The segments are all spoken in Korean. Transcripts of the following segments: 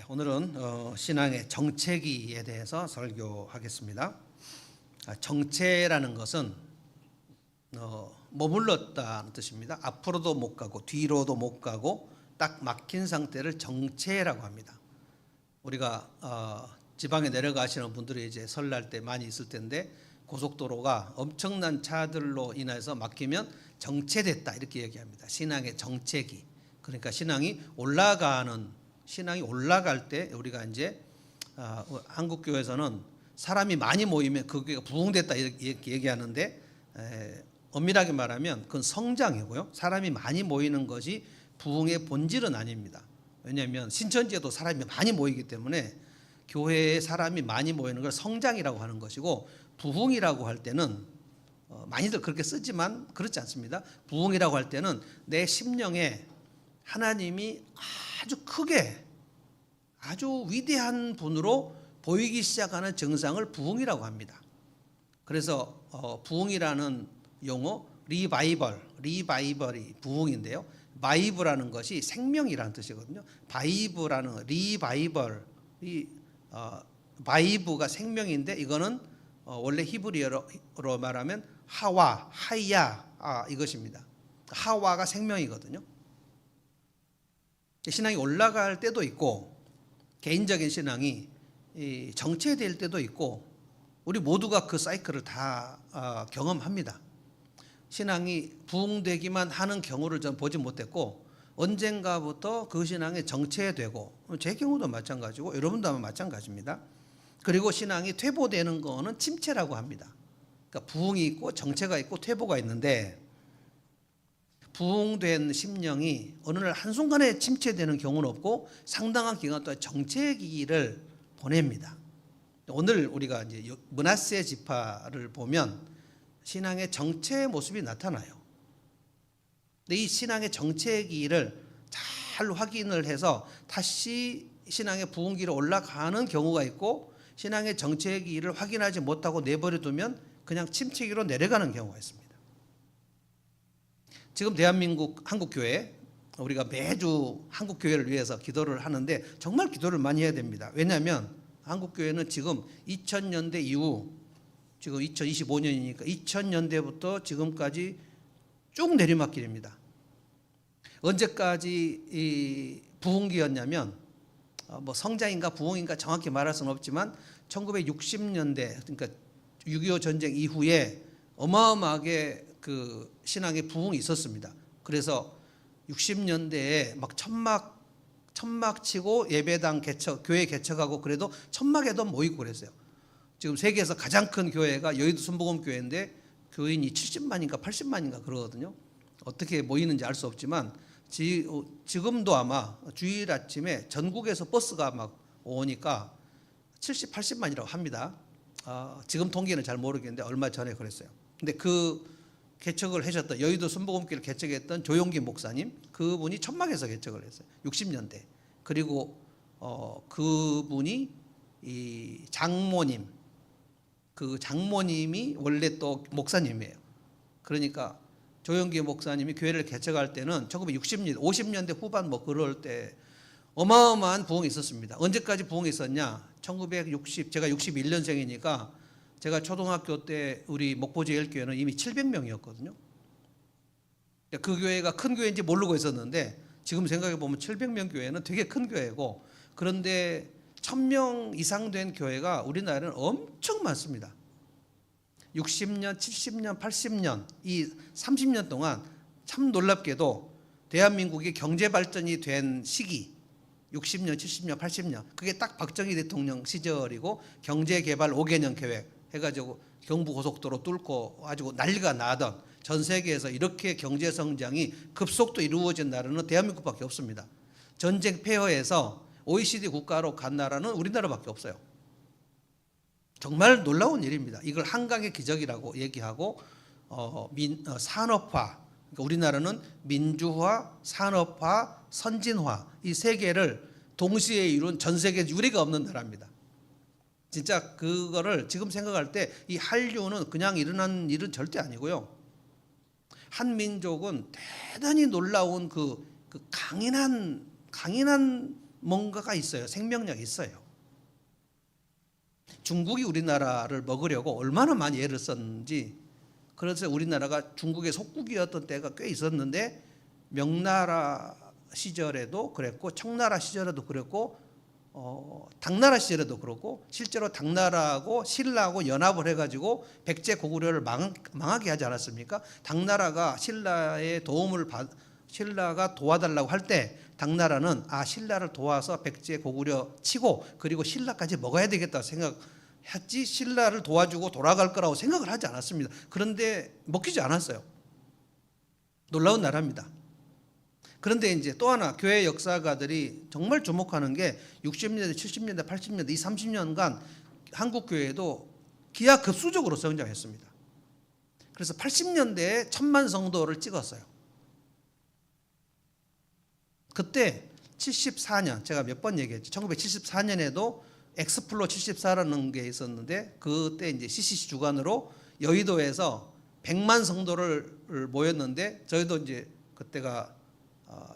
오늘은 신앙의 정체기에 대해서 설교하겠습니다. 정체라는 것은 머물렀다는 뜻입니다. 앞으로도 못 가고 뒤로도 못 가고 딱 막힌 상태를 정체라고 합니다. 우리가 지방에 내려가시는 분들이 이제 설날 때 많이 있을 텐데 고속도로가 엄청난 차들로 인해서 막히면 정체됐다 이렇게 얘기합니다. 신앙의 정체기. 그러니까 신앙이 올라갈 때 우리가 이제 한국 교회에서는 사람이 많이 모이면 그 교회가 부흥됐다 이렇게 얘기하는데 엄밀하게 말하면 그건 성장이고요. 사람이 많이 모이는 것이 부흥의 본질은 아닙니다. 왜냐하면 신천지에도 사람이 많이 모이기 때문에 교회에 사람이 많이 모이는 걸 성장이라고 하는 것이고, 부흥이라고 할 때는 많이들 그렇게 쓰지만 그렇지 않습니다. 부흥이라고 할 때는 내 심령에 하나님이 아주 크게 아주 위대한 분으로 보이기 시작하는 증상을 부흥이라고 합니다. 그래서 부흥이라는 용어 리바이벌이 부흥인데요. 바이브라는 것이 생명이라는 뜻이거든요. 바이브라는 리바이벌이 바이브가 생명인데 이거는 원래 히브리어로 말하면 하야 이것입니다. 하와가 생명이거든요. 신앙이 올라갈 때도 있고 개인적인 신앙이 정체될 때도 있고 우리 모두가 그 사이클을 다 경험합니다. 신앙이 부흥되기만 하는 경우를 전 보지 못했고 언젠가부터 그 신앙이 정체되고, 제 경우도 마찬가지고 여러분도 아마 마찬가지입니다. 그리고 신앙이 퇴보되는 거는 침체라고 합니다. 그러니까 부흥이 있고 정체가 있고 퇴보가 있는데, 부흥된 심령이 어느 날 한순간에 침체되는 경우는 없고 상당한 기간 동안 정체기를 보냅니다. 오늘 우리가 이제 므낫세 지파를 보면 신앙의 정체의 모습이 나타나요. 근데 이 신앙의 정체기를 잘 확인을 해서 다시 신앙의 부흥기로 올라가는 경우가 있고, 신앙의 정체기를 확인하지 못하고 내버려 두면 그냥 침체기로 내려가는 경우가 있습니다. 지금 대한민국 한국교회, 우리가 매주 한국교회를 위해서 기도를 하는데 정말 기도를 많이 해야 됩니다. 왜냐하면 한국교회는 지금 2000년대 이후, 지금 2025년이니까 2000년대부터 지금까지 쭉 내리막길입니다. 언제까지 이 부흥기였냐면 성장인가 부흥인가 정확히 말할 수는 없지만 1960년대, 그러니까 6.25 전쟁 이후에 어마어마하게 그 신앙의 부흥이 있었습니다. 그래서 60년대에 막 천막 치고 예배당 개척, 교회 개척하고 그래도 천막에도 모이고 그랬어요. 지금 세계에서 가장 큰 교회가 여의도 순복음교회인데 교인이 70만인가 80만인가 그러거든요. 어떻게 모이는지 알 수 없지만 지금도 아마 주일 아침에 전국에서 버스가 막 오니까 70, 80만이라고 합니다. 지금 통계는 잘 모르겠는데 얼마 전에 그랬어요. 근데 그 개척을 하셨던 여의도 순복음교회를 개척했던 조용기 목사님, 그분이 천막에서 개척을 했어요. 60년대. 그리고 그분이 이 장모님, 그 장모님이 원래 또 목사님이에요. 그러니까 조용기 목사님이 교회를 개척할 때는 1960년, 50년대 후반 그럴 때 어마어마한 부흥이 있었습니다. 언제까지 부흥이 있었냐? 1960, 제가 61년생이니까 제가 초등학교 때 우리 목포제일교회는 이미 700명이었거든요. 그 교회가 큰 교회인지 모르고 있었는데 지금 생각해 보면 700명 교회는 되게 큰 교회고, 그런데 1000명 이상 된 교회가 우리나라에는 엄청 많습니다. 60년, 70년, 80년 이 30년 동안 참 놀랍게도 대한민국이 경제 발전이 된 시기 60년, 70년, 80년, 그게 딱 박정희 대통령 시절이고 경제개발 5개년 계획 해가지고 경부고속도로 뚫고 가지고 난리가 나던, 전 세계에서 이렇게 경제 성장이 급속도 이루어진 나라는 대한민국밖에 없습니다. 전쟁 폐허에서 OECD 국가로 간 나라는 우리나라밖에 없어요. 정말 놀라운 일입니다. 이걸 한강의 기적이라고 얘기하고 산업화, 그러니까 우리나라는 민주화, 산업화, 선진화 이 세 개를 동시에 이룬 전 세계 유례가 없는 나라입니다. 진짜 그거를 지금 생각할 때 이 한류는 그냥 일어난 일은 절대 아니고요. 한 민족은 대단히 놀라운 그 강인한 뭔가가 있어요. 생명력이 있어요. 중국이 우리나라를 먹으려고 얼마나 많이 애를 썼는지, 그래서 우리나라가 중국의 속국이었던 때가 꽤 있었는데, 명나라 시절에도 그랬고 청나라 시절에도 그랬고 당나라 시절에도 그렇고, 실제로 당나라하고 신라하고 연합을 해가지고 백제 고구려를 망하게 하지 않았습니까? 당나라가 신라가 도와달라고 할 때 당나라는 신라를 도와서 백제 고구려 치고 그리고 신라까지 먹어야 되겠다 생각했지, 신라를 도와주고 돌아갈 거라고 생각을 하지 않았습니다. 그런데 먹히지 않았어요. 놀라운 나라입니다. 그런데 이제 또 하나 교회 역사가들이 정말 주목하는 게 60년대, 70년대, 80년대 이 30년간 한국 교회도 기하급수적으로 성장했습니다. 그래서 80년대에 1000만 성도를 찍었어요. 그때 74년, 제가 몇 번 얘기했죠. 1974년에도 엑스플로 74라는 게 있었는데, 그때 이제 CCC 주관으로 여의도에서 100만 성도를 모였는데, 저희도 이제 그때가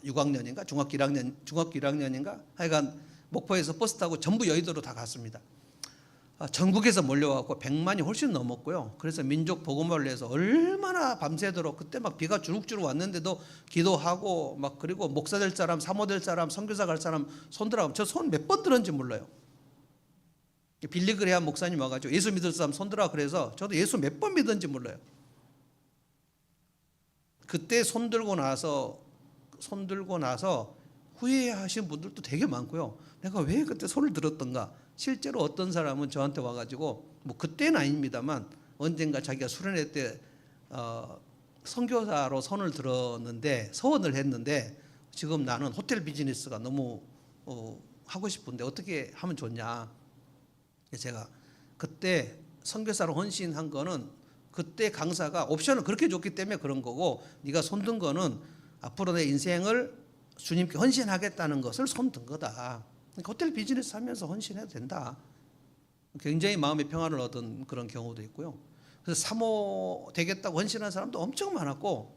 6학년인가 중학교 1학년인가 하여간 목포에서 버스 타고 전부 여의도로 다 갔습니다. 전국에서 몰려와서 100만이 훨씬 넘었고요. 그래서 민족 복음화를 위해서 얼마나 밤새도록, 그때 막 비가 주룩주룩 왔는데도 기도하고 막, 그리고 목사 될 사람, 사모 될 사람, 선교사 갈 사람 손들어가면 저 손 몇 번 들었는지 몰라요. 빌리그레한 목사님 와가지고 예수 믿을 사람 손들어, 그래서 저도 예수 몇 번 믿었는지 몰라요. 그때 손들고 나서 후회하신 분들도 되게 많고요. 내가 왜 그때 손을 들었던가. 실제로 어떤 사람은 저한테 와가지고, 뭐 그때는 아닙니다만 언젠가 자기가 수련회 때 선교사로 손을 들었는데, 서원을 했는데, 지금 나는 호텔 비즈니스가 너무 하고 싶은데 어떻게 하면 좋냐. 제가 그때 선교사로 헌신한 거는, 그때 강사가 옵션을 그렇게 줬기 때문에 그런 거고, 네가 손든 거는 앞으로 내 인생을 주님께 헌신하겠다는 것을 손든 거다. 그러니까 호텔 비즈니스 하면서 헌신해도 된다. 굉장히 마음의 평안을 얻은 그런 경우도 있고요. 그래서 사모 되겠다고 헌신한 사람도 엄청 많았고,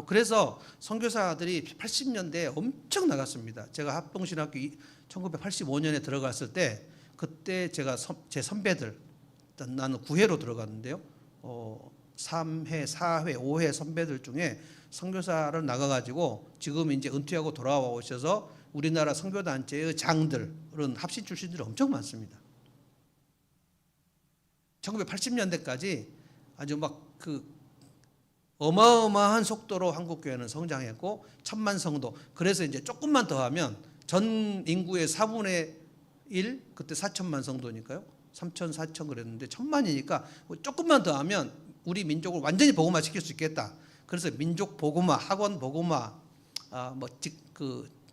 그래서 선교사들이 80년대에 엄청 나갔습니다. 제가 합동신학교 1985년에 들어갔을 때, 그때 제가 제 선배들, 나는 9회로 들어갔는데요. 3회, 4회, 5회 선배들 중에 선교사를 나가가지고 지금 이제 은퇴하고 돌아와 오셔서 우리나라 선교단체의 장들은 합신 출신들이 엄청 많습니다. 1980년대까지 아주 막 어마어마한 속도로 한국교회는 성장했고 1000만 성도, 그래서 이제 조금만 더 하면 전 인구의 4분의 1, 그때 4천만 성도니까요. 3천, 4천 그랬는데 1000만이니까 조금만 더 하면 우리 민족을 완전히 복음화 시킬 수 있겠다. 그래서 민족 복음화, 학원 복음화,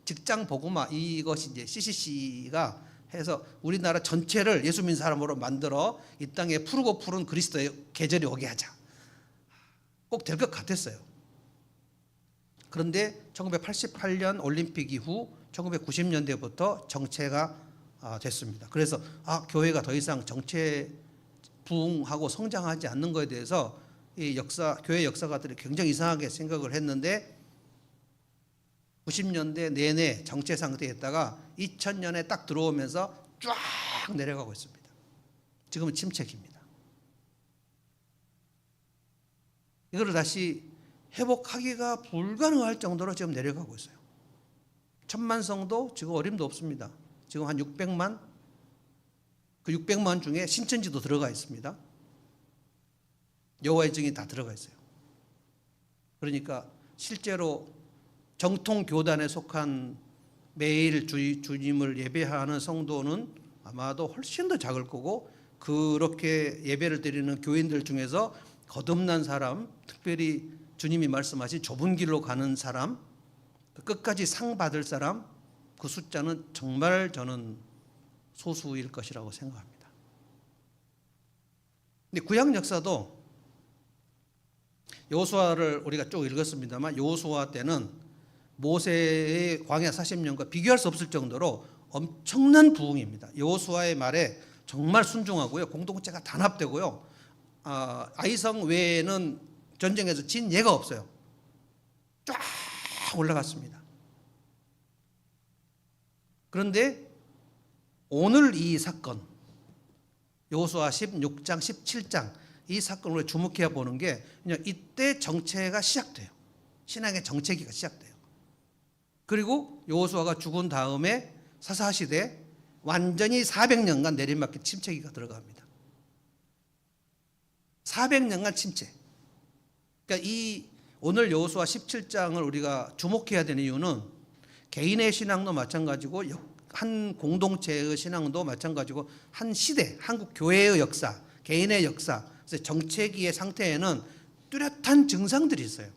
직장 복음화, 이것이 이제 CCC가 해서 우리나라 전체를 예수 믿는 사람으로 만들어 이 땅에 푸르고 푸른 그리스도의 계절이 오게 하자. 꼭 될 것 같았어요. 그런데 1988년 올림픽 이후 1990년대부터 정체가 됐습니다. 그래서 교회가 더 이상 정체 부흥하고 성장하지 않는 것에 대해서 이 교회 역사가들이 굉장히 이상하게 생각을 했는데, 90년대 내내 정체 상태였다가 2000년에 딱 들어오면서 쫙 내려가고 있습니다. 지금은 침체기입니다. 이거를 다시 회복하기가 불가능할 정도로 지금 내려가고 있어요. 1000만 성도 지금 어림도 없습니다. 지금 한 600만, 그 600만 중에 신천지도 들어가 있습니다. 여호와의 증인 다 들어가 있어요. 그러니까 실제로 정통 교단에 속한 매일 주님을 예배하는 성도는 아마도 훨씬 더 작을 거고, 그렇게 예배를 드리는 교인들 중에서 거듭난 사람, 특별히 주님이 말씀하신 좁은 길로 가는 사람, 끝까지 상 받을 사람, 그 숫자는 정말 저는 소수일 것이라고 생각합니다. 근데 구약 역사도 여호수아를 우리가 쭉 읽었습니다만, 여호수아 때는 모세의 광야 40년과 비교할 수 없을 정도로 엄청난 부흥입니다. 여호수아의 말에 정말 순종하고요, 공동체가 단합되고요, 아이성 외에는 전쟁에서 진 예가 없어요. 쫙 올라갔습니다. 그런데 오늘 이 사건, 여호수아 16장, 17장 이 사건을 주목해 보는 게 그냥 이때 정체가 시작돼요. 신앙의 정체기가 시작돼요. 그리고 여호수아가 죽은 다음에 사사시대 완전히 400년간 내리막길 침체기가 들어갑니다. 400년간 침체. 그러니까 이 오늘 여호수아 17장을 우리가 주목해야 되는 이유는 개인의 신앙도 마찬가지고 한 공동체의 신앙도 마찬가지고 한 시대, 한국 교회의 역사, 개인의 역사, 그래서 정체기의 상태에는 뚜렷한 증상들이 있어요.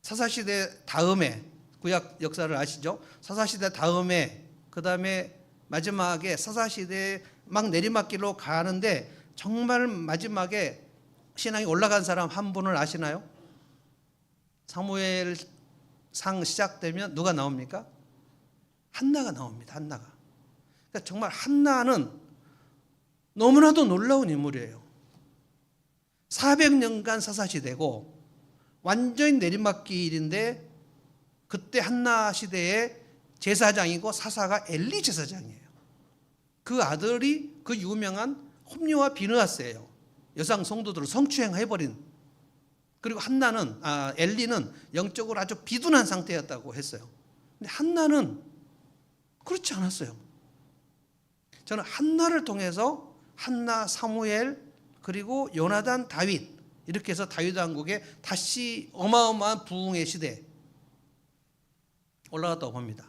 사사시대 다음에 구약 역사를 아시죠? 사사시대 다음에 그 다음에 마지막에 사사시대 막 내리막길로 가는데 정말 마지막에 신앙이 올라간 사람 한 분을 아시나요? 사무엘상 시작되면 누가 나옵니까? 한나가 나옵니다. 한나가. 그러니까 정말 한나는 너무나도 놀라운 인물이에요. 400년간 사사시대고 완전히 내리막길인데 그때 한나 시대의 제사장이고 사사가 엘리 제사장이에요. 그 아들이 그 유명한 홈리와 비느하스예요. 여성 성도들을 성추행해버린. 그리고 엘리는 영적으로 아주 비둔한 상태였다고 했어요. 근데 한나는 그렇지 않았어요. 저는 한나를 통해서 한나, 사무엘, 그리고 요나단, 다윗 이렇게 해서 다윗 왕국에 다시 어마어마한 부흥의 시대 올라갔다고 봅니다.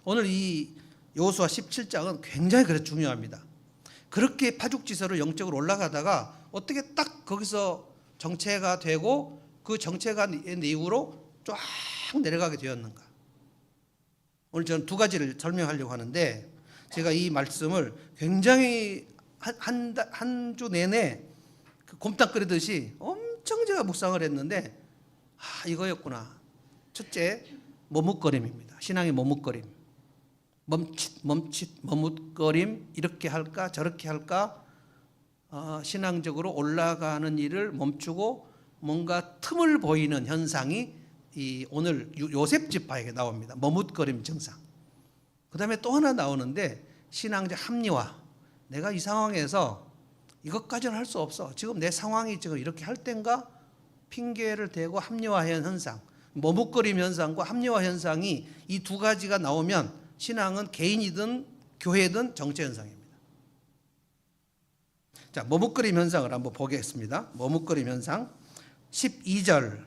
오늘 이 여호수아 17장은 굉장히 중요합니다. 그렇게 파죽지세로 영적으로 올라가다가 어떻게 딱 거기서 정체가 되고 그 정체가 이후로 쫙 내려가게 되었는가. 오늘 저는 두 가지를 설명하려고 하는데 제가 이 말씀을 굉장히 한 주 내내 곰탕 끓이듯이 엄청 제가 묵상을 했는데 이거였구나. 첫째, 머뭇거림입니다. 신앙의 머뭇거림. 멈칫 머뭇거림. 이렇게 할까 저렇게 할까. 신앙적으로 올라가는 일을 멈추고 뭔가 틈을 보이는 현상이 오늘 요셉 지파에게 나옵니다. 머뭇거림 증상. 그 다음에 또 하나 나오는데 신앙적 합리화. 내가 이 상황에서 이것까지는 할 수 없어. 지금 내 상황이 지금 이렇게 할 땐가? 핑계를 대고 합리화하는 현상. 머뭇거림 현상과 합리화 현상이 이 두 가지가 나오면 신앙은 개인이든 교회든 정체 현상입니다. 자, 머뭇거림 현상을 한번 보겠습니다. 머뭇거림 현상 12절을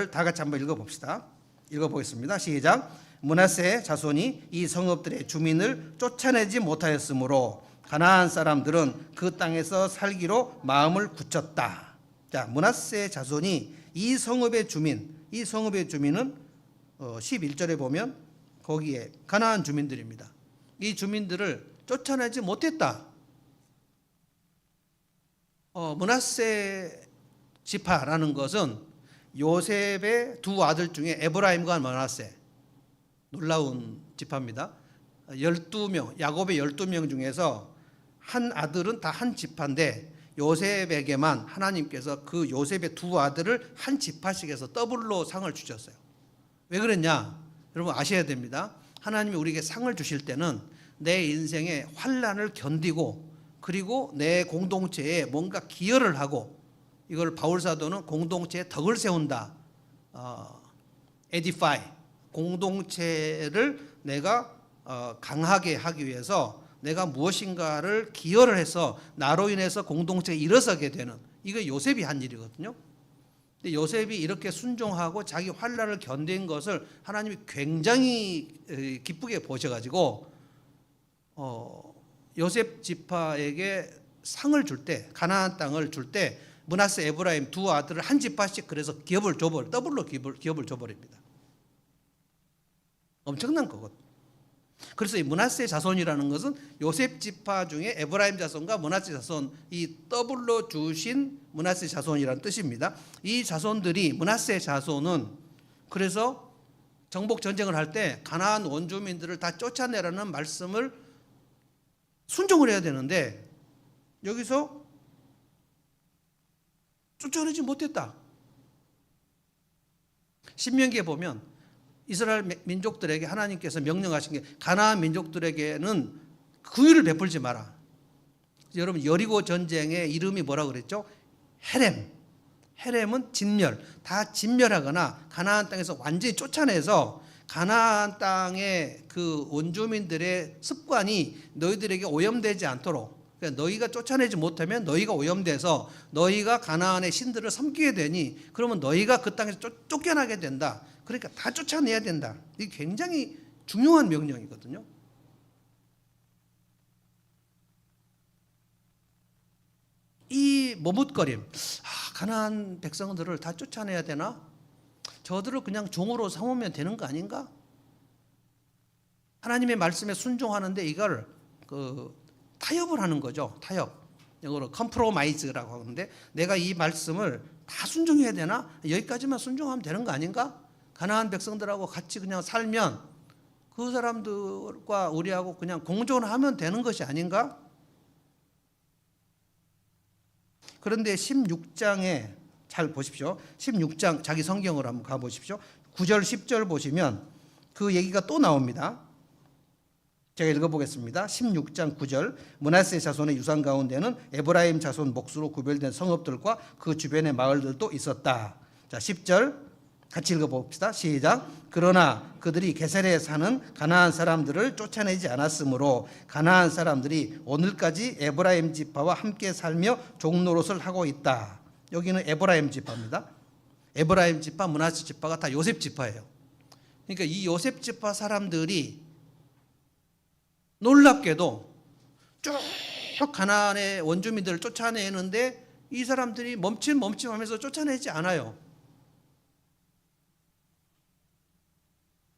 다 같이 한번 읽어봅시다. 읽어보겠습니다. 시작. 므낫세 자손이 이 성읍들의 주민을 쫓아내지 못하였으므로 가나안 사람들은 그 땅에서 살기로 마음을 굳혔다. 자, 므낫세 자손이 이 성읍의 주민은 11절에 보면 거기에 가나안 주민들입니다. 이 주민들을 쫓아내지 못했다. 므낫세 지파라는 것은 요셉의 두 아들 중에 에브라임과 므낫세, 놀라운 지파입니다. 12명, 야곱의 12명 중에서 한 아들은 다 한 지파인데 요셉에게만 하나님께서 그 요셉의 두 아들을 한 지파씩에서 더블로 상을 주셨어요. 왜 그랬냐? 여러분 아셔야 됩니다. 하나님이 우리에게 상을 주실 때는 내 인생의 환난을 견디고 그리고 내 공동체에 뭔가 기여를 하고, 이걸 바울 사도는 공동체에 덕을 세운다. edify. 공동체를 내가 강하게 하기 위해서 내가 무엇인가를 기여를 해서 나로 인해서 공동체에 일어서게 되는, 이거 요셉이 한 일이거든요. 근데 요셉이 이렇게 순종하고 자기 환난을 견딘 것을 하나님이 굉장히 기쁘게 보셔가지고 요셉 지파에게 상을 줄 때, 가나안 땅을 줄 때 므낫세, 에브라임 두 아들을 한 지파씩 그래서 더블로 기업을 줘버립니다. 엄청난 거거든요. 그래서 이 므낫세 자손이라는 것은 요셉 지파 중에 에브라임 자손과 므낫세 자손, 이 더블로 주신 므낫세 자손이라는 뜻입니다. 이 자손들이, 므낫세 자손은 그래서 정복 전쟁을 할 때 가나안 원주민들을 다 쫓아내라는 말씀을 순종을 해야 되는데 여기서 쫓아내지 못했다. 신명기에 보면 이스라엘 민족들에게 하나님께서 명령하신 게 가나안 민족들에게는 긍휼을 베풀지 마라. 여러분 여리고 전쟁의 이름이 뭐라고 그랬죠? 헤렘. 헤렘은 진멸. 다 진멸하거나 가나안 땅에서 완전히 쫓아내서 가나안 땅의 그 원주민들의 습관이 너희들에게 오염되지 않도록, 그러니까 너희가 쫓아내지 못하면 너희가 오염돼서 너희가 가나안의 신들을 섬기게 되니 그러면 너희가 그 땅에서 쫓겨나게 된다. 그러니까 다 쫓아내야 된다. 이게 굉장히 중요한 명령이거든요. 이 머뭇거림, 가나안 백성들을 다 쫓아내야 되나? 저들을 그냥 종으로 삼으면 되는 거 아닌가? 하나님의 말씀에 순종하는데 이걸 타협을 하는 거죠. 타협. 영어로 컴프로마이즈라고 하는데 내가 이 말씀을 다 순종해야 되나? 여기까지만 순종하면 되는 거 아닌가? 가나안 백성들하고 같이 그냥 살면 그 사람들과 우리하고 그냥 공존하면 되는 것이 아닌가? 그런데 16장에 잘 보십시오. 16장 자기 성경으로 한번 가보십시오. 9절 10절 보시면 그 얘기가 또 나옵니다. 제가 읽어보겠습니다. 16장 9절 므낫세 자손의 유산 가운데는 에브라임 자손 몫으로 구별된 성읍들과 그 주변의 마을들도 있었다. 자 10절 같이 읽어봅시다. 시작. 그러나 그들이 게셀에 사는 가나안 사람들을 쫓아내지 않았으므로 가나안 사람들이 오늘까지 에브라임 지파와 함께 살며 종노릇을 하고 있다. 여기는 에브라임 지파입니다. 에브라임 지파, 므낫세 지파가 다 요셉 지파예요. 그러니까 이 요셉 지파 사람들이 놀랍게도 쭉 가나안의 원주민들을 쫓아내는데 이 사람들이 멈칫멈칫하면서 쫓아내지 않아요.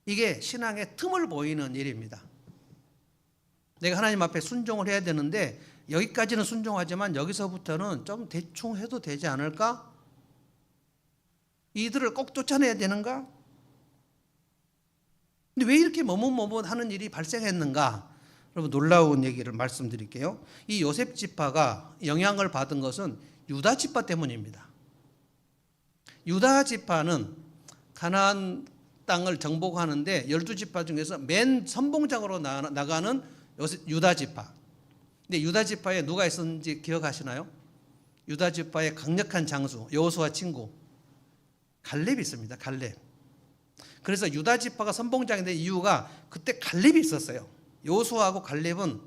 이게 신앙의 틈을 보이는 일입니다. 내가 하나님 앞에 순종을 해야 되는데 여기까지는 순종하지만 여기서부터는 좀 대충 해도 되지 않을까? 이들을 꼭 쫓아내야 되는가? 근데 왜 이렇게 머뭇머뭇하는 일이 발생했는가? 여러분 놀라운 얘기를 말씀드릴게요. 이 요셉 지파가 영향을 받은 것은 유다 지파 때문입니다. 유다 지파는 가나안 땅을 정복하는데 12지파 중에서 맨 선봉장으로 나가는 유다 지파. 근데 유다 지파에 누가 있었는지 기억하시나요? 유다 지파의 강력한 장수 여호수아 친구 갈렙이 있습니다. 갈렙. 그래서 유다 지파가 선봉장이 된 이유가 그때 갈렙이 있었어요. 여호수아하고 갈렙은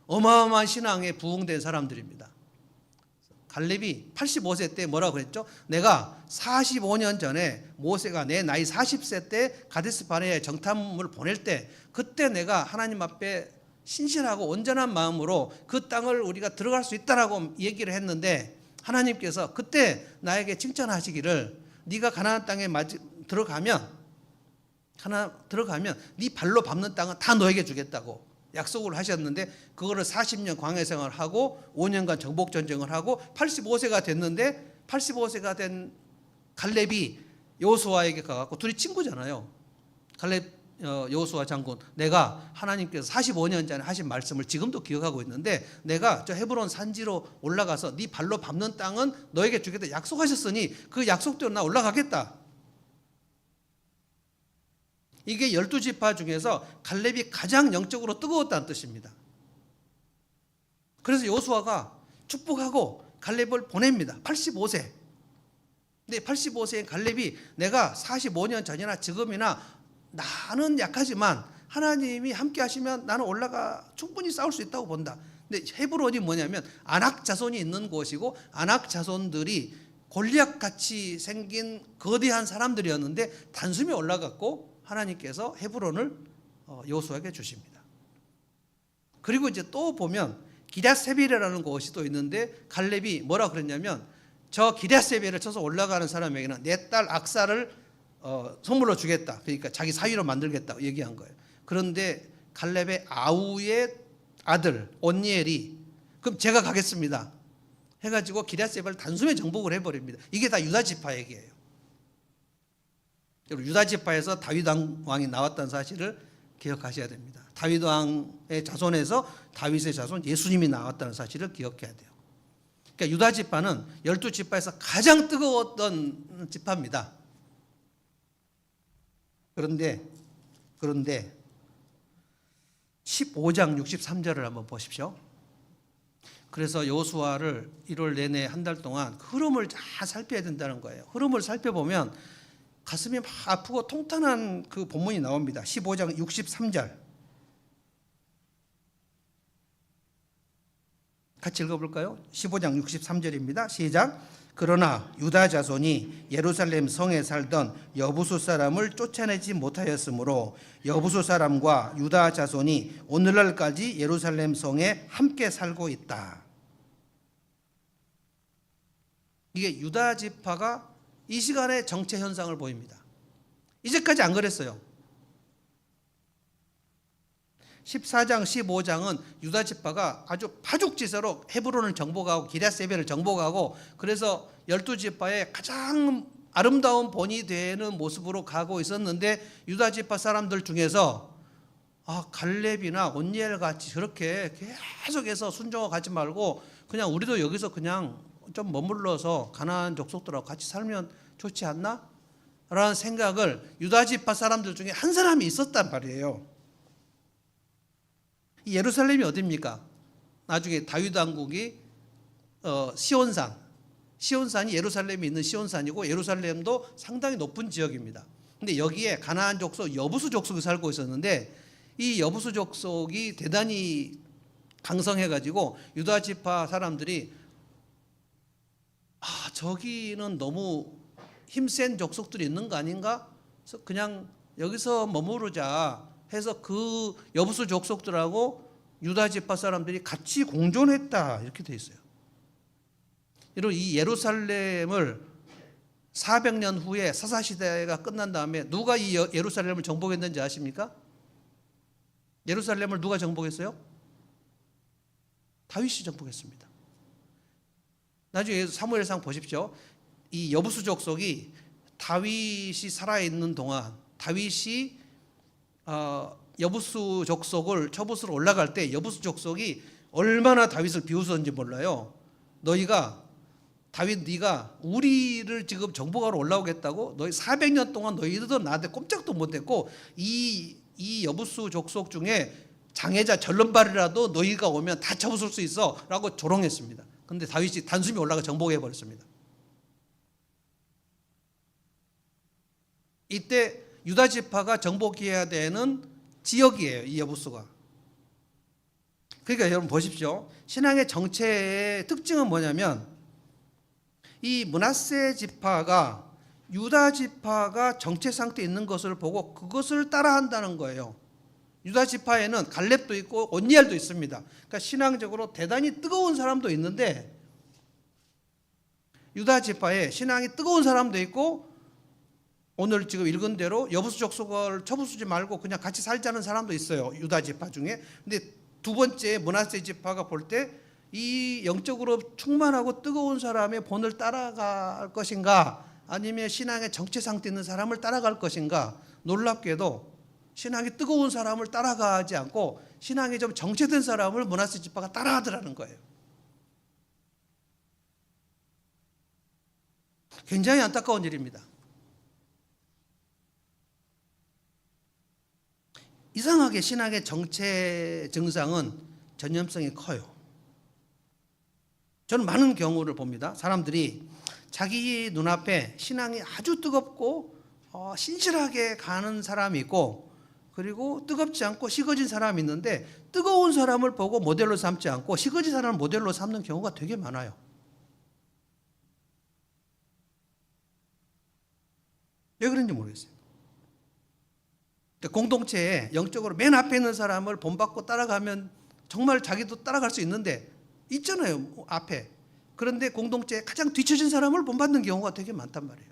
어마어마한 신앙에 부흥된 사람들입니다. 갈렙이 85세 때 뭐라고 그랬죠? 내가 45년 전에 모세가 내 나이 40세 때 가데스 바네아에 정탐을 보낼 때 그때 내가 하나님 앞에 신실하고 온전한 마음으로 그 땅을 우리가 들어갈 수 있다라고 얘기를 했는데 하나님께서 그때 나에게 칭찬하시기를 네가 가나안 땅에 들어가면 네 발로 밟는 땅은 다 너에게 주겠다고 약속을 하셨는데 그거를 40년 광야 생활을 하고 5년간 정복 전쟁을 하고 85세가 됐는데 85세가 된 갈렙이 여호수아에게 가갖고 둘이 친구잖아요. 갈렙 여호수아 장군 내가 하나님께서 45년 전에 하신 말씀을 지금도 기억하고 있는데 내가 저 헤브론 산지로 올라가서 네 발로 밟는 땅은 너에게 주겠다 약속하셨으니 그 약속대로 나 올라가겠다. 이게 12지파 중에서 갈렙이 가장 영적으로 뜨거웠다는 뜻입니다. 그래서 여호수아가 축복하고 갈렙을 보냅니다. 85세. 근데 85세인 갈렙이 내가 45년 전이나 지금이나 나는 약하지만 하나님이 함께 하시면 나는 올라가 충분히 싸울 수 있다고 본다. 근데 헤브론이 뭐냐면 아낙 자손이 있는 곳이고 아낙 자손들이 골리앗같이 생긴 거대한 사람들이었는데 단숨에 올라갔고 하나님께서 헤브론을 여호수아에게 주십니다. 그리고 이제 또 보면 기럇세벨이라는 곳이 또 있는데 갈렙이 뭐라 그랬냐면 저 기럇세벨을 쳐서 올라가는 사람에게는 내 딸 악사를 선물로 주겠다. 그러니까 자기 사위로 만들겠다고 얘기한 거예요. 그런데 갈렙의 아우의 아들 온니엘이 그럼 제가 가겠습니다 해가지고 기럇세벨을 단숨에 정복을 해버립니다. 이게 다 유다 지파 얘기예요. 유다 지파에서 다윗 왕이 나왔다는 사실을 기억하셔야 됩니다. 다윗 왕의 자손에서 다윗의 자손 예수님이 나왔다는 사실을 기억해야 돼요. 그러니까 유다 지파는 12지파에서 가장 뜨거웠던 지파입니다. 그런데 15장 63절을 한번 보십시오. 그래서 여호수아를 1월 내내 한 달 동안 흐름을 잘 살펴야 된다는 거예요. 흐름을 살펴보면 가슴이 막 아프고 통탄한 그 본문이 나옵니다. 15장 63절 같이 읽어볼까요? 15장 63절입니다. 시작. 그러나 유다 자손이 예루살렘 성에 살던 여부수 사람을 쫓아내지 못하였으므로 여부수 사람과 유다 자손이 오늘날까지 예루살렘 성에 함께 살고 있다. 이게 유다 지파가 이 시간에 정체 현상을 보입니다. 이제까지 안 그랬어요. 14장 15장은 유다 지파가 아주 파죽지세로 헤브론을 정복하고 기럇세벨을 정복하고 그래서 12지파의 가장 아름다운 본이 되는 모습으로 가고 있었는데 유다 지파 사람들 중에서 갈렙이나 온니엘 같이 저렇게 계속해서 순종하고 가지 말고 그냥 우리도 여기서 그냥 좀 머물러서 가나안 족속들하고 같이 살면 좋지 않나? 라는 생각을 유다 지파 사람들 중에 한 사람이 있었단 말이에요. 이 예루살렘이 어디입니까? 나중에 다윗 왕국이 시온산이 예루살렘에 있는 시온산이고 예루살렘도 상당히 높은 지역입니다. 근데 여기에 가나안 족속 여부수 족속이 살고 있었는데 이 여부수 족속이 대단히 강성해가지고 유다 지파 사람들이 저기는 너무 힘센 족속들이 있는 거 아닌가? 그래서 그냥 여기서 머무르자 해서 그 여부수 족속들하고 유다 지파 사람들이 같이 공존했다 이렇게 돼 있어요. 이런 이 예루살렘을 400년 후에 사사시대가 끝난 다음에 누가 이 예루살렘을 정복했는지 아십니까? 예루살렘을 누가 정복했어요? 다윗이 정복했습니다. 나중에 사무엘상 보십시오. 이 여부수 족속이 다윗이 살아있는 동안 다윗이 여부수 족속을 처부수로 올라갈 때 여부수 족속이 얼마나 다윗을 비웃었는지 몰라요. 네가 우리를 지금 정복하러 올라오겠다고? 너희 400년 동안 너희들도 나한테 꼼짝도 못했고 이 여부수 족속 중에 장애자 절름발이라도 너희가 오면 다 쳐부술 수 있어 라고 조롱했습니다. 그런데 다윗이 단숨에 올라가 정복해 버렸습니다. 이때 유다 지파가 정복해야 되는 지역이에요. 이 여부수가. 그러니까 여러분 보십시오. 신앙의 정체의 특징은 뭐냐면 이 므낫세 지파가 유다 지파가 정체 상태에 있는 것을 보고 그것을 따라한다는 거예요. 유다 지파에는 갈렙도 있고 온니엘도 있습니다. 그러니까 신앙적으로 대단히 뜨거운 사람도 있는데 유다 지파에 신앙이 뜨거운 사람도 있고 오늘 지금 읽은 대로 여부수 족속을 쳐부수지 말고 그냥 같이 살자는 사람도 있어요. 유다 지파 중에. 근데 두 번째 므낫세 지파가 볼 때 이 영적으로 충만하고 뜨거운 사람의 본을 따라갈 것인가 아니면 신앙의 정체 상태에 있는 사람을 따라갈 것인가. 놀랍게도 신앙이 뜨거운 사람을 따라가지 않고 신앙이 좀 정체된 사람을 므낫세 지파가 따라하더라는 거예요. 굉장히 안타까운 일입니다. 이상하게 신앙의 정체 증상은 전염성이 커요. 저는 많은 경우를 봅니다. 사람들이 자기 눈앞에 신앙이 아주 뜨겁고 신실하게 가는 사람이 있고 그리고 뜨겁지 않고 식어진 사람이 있는데 뜨거운 사람을 보고 모델로 삼지 않고 식어진 사람을 모델로 삼는 경우가 되게 많아요. 왜 그런지 모르겠어요. 공동체에 영적으로 맨 앞에 있는 사람을 본받고 따라가면 정말 자기도 따라갈 수 있는데 있잖아요, 앞에. 그런데 공동체에 가장 뒤처진 사람을 본받는 경우가 되게 많단 말이에요.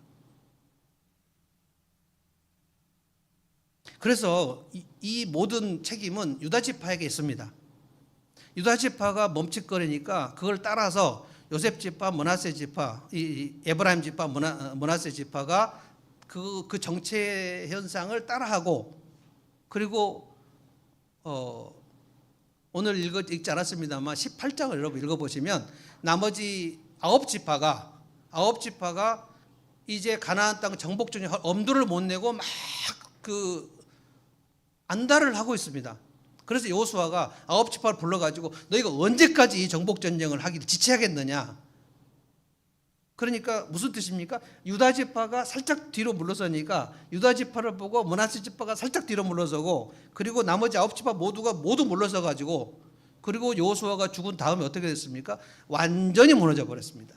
그래서 이 모든 책임은 유다 지파에게 있습니다. 유다 지파가 멈칫거리니까 그걸 따라서 요셉 지파, 므낫세 지파, 이 에브라임 지파, 므낫세 지파가 그 정체 현상을 따라하고 그리고 오늘 읽지 않았습니다만 18장을 여러분 읽어보시면 나머지 9지파가 이제 가나안 땅 정복 중에 엄두를 못 내고 막 안달을 하고 있습니다. 그래서 여호수아가 9지파를 불러가지고 너희가 언제까지 이 정복 전쟁을 하기를 지체하겠느냐. 그러니까 무슨 뜻입니까? 유다 지파가 살짝 뒤로 물러서니까 유다 지파를 보고 므낫세 지파가 살짝 뒤로 물러서고, 그리고 나머지 9지파 모두 물러서 가지고, 그리고 여호수아가 죽은 다음에 어떻게 됐습니까? 완전히 무너져 버렸습니다.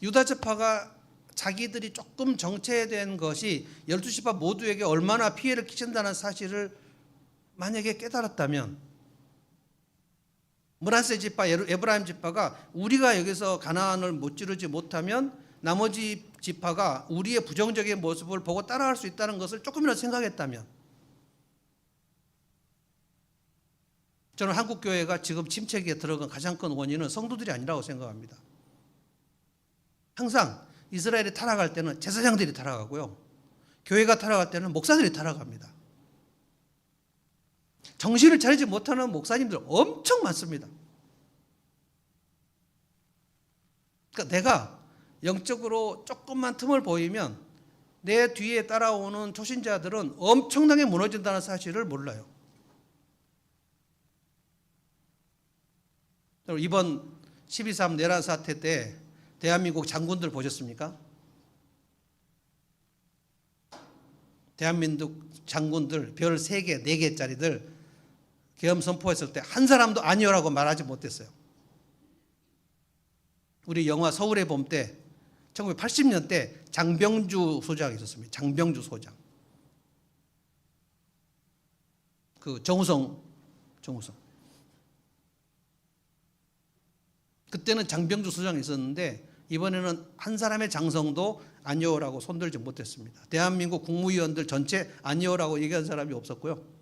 유다 지파가 자기들이 조금 정체된 것이 12지파 모두에게 얼마나 피해를 끼친다는 사실을 만약에 깨달았다면, 므낫세 지파, 에브라임 지파가 우리가 여기서 가나안을 무찌르지 못하면 나머지 지파가 우리의 부정적인 모습을 보고 따라할 수 있다는 것을 조금이라도 생각했다면, 저는 한국교회가 지금 침체기에 들어간 가장 큰 원인은 성도들이 아니라고 생각합니다. 항상 이스라엘이 타락할 때는 제사장들이 타락하고요, 교회가 타락할 때는 목사들이 타락합니다. 정신을 차리지 못하는 목사님들 엄청 많습니다. 그러니까 내가 영적으로 조금만 틈을 보이면 내 뒤에 따라오는 초신자들은 엄청나게 무너진다는 사실을 몰라요. 이번 12.3 내란 사태 때 대한민국 장군들 보셨습니까? 대한민국 장군들 별 3개, 4개짜리들 계엄 선포했을 때 한 사람도 아니오라고 말하지 못했어요. 우리 영화 서울의 봄 때 1980년대 장병주 소장이 있었습니다. 장병주 소장. 정우성. 그때는 장병주 소장이 있었는데 이번에는 한 사람의 장성도 아니오라고 손들지 못했습니다. 대한민국 국무위원들 전체 아니오라고 얘기한 사람이 없었고요.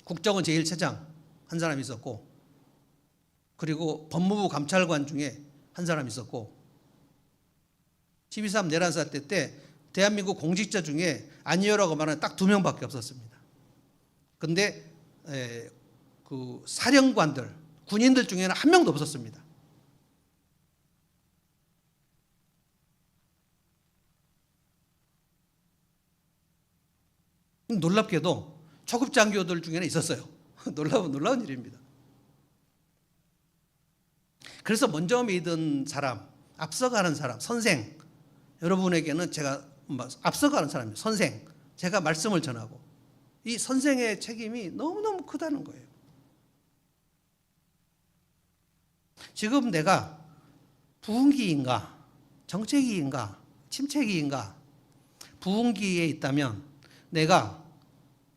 국정원 제1차장 한 사람 있었고, 그리고 법무부 감찰관 중에 한 사람 있었고, 12.3 내란 사태 때 대한민국 공직자 중에 아니오라고 말하는 딱 2명밖에 없었습니다. 그런데 사령관들, 군인들 중에는 한 명도 없었습니다. 놀랍게도 초급 장교들 중에는 있었어요. 놀라운 일입니다. 그래서 먼저 믿은 사람, 앞서가는 사람, 선생, 여러분에게는 제가 앞서가는 사람이에요. 선생, 제가 말씀을 전하고, 이 선생의 책임이 너무너무 크다는 거예요. 지금 내가 부흥기인가, 정체기인가, 침체기인가, 부흥기에 있다면 내가